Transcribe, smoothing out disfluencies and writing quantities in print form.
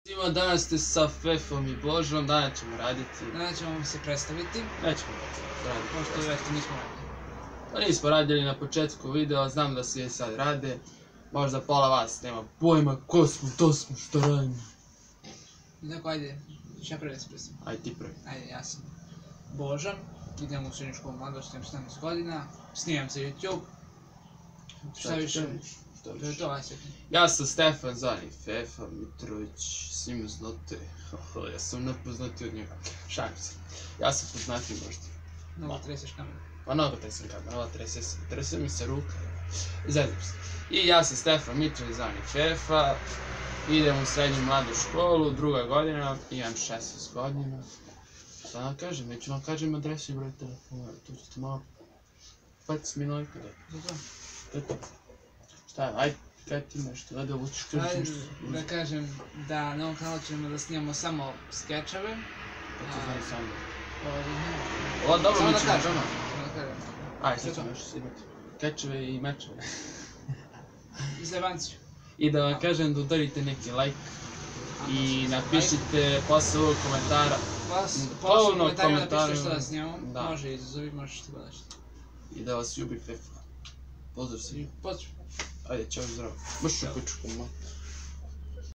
Svima, danas ste sa Fefom i Božom, danas ćemo raditi... Danas ćemo vam se predstaviti. Nećemo raditi. Pošto eto nismo radili. Pa nismo radili na početku videa, znam da svi sad rade. Možda pola vas nema pojma ko smo, to smo, što radimo. Tako, ajde, šta prvi da se predstavim? Ajde ti prvi. Ajde, ja sam Boža, idem u srednju školu mladost, imam 17 godina, snimam za YouTube. Šta više? To je to, ajde sve. Ja sam Stefan Zani, Fefa Mitrović, svi me znate. Ja sam nepoznati od njega. Šalim se. Ja sam poznatiji možda. Mnogo treseš kameru. Pa mnogo tresem kameru, trese mi se ruka. Zezam se. I ja sam Stefan Mitrović Zani, Fefa. Idem u srednju mladu školu, 2. godina, imam 16 godina. Šta vam kažem, neću vam kažem adresu i broj telefona, to ćete malo... 20 minuta da. To je to. Šta je, ajde, kaj ti nešto, ajde učiš kažeš Ajde nešto. da kažem da na ovom kanalu ćemo da snimamo samo skečeve. Pa to znam samo. Ovo Dobro, samo mi da ćemo kažem. doma. Samo da kažem. Ajde, sad ćemo nešto snimati. Kečeve i mečeve. Zajebanci ću. I da vam kažem da udarite neki like. I napišite posle ovog komentara. Posle komentarima napišite što da snimamo. Da. Može izazovi, može što da nešto. I da vas ljubi Fefa. Pozdrav svima. Pozdrav. Ajde, čao, zdravo. Baš ću počukom malo.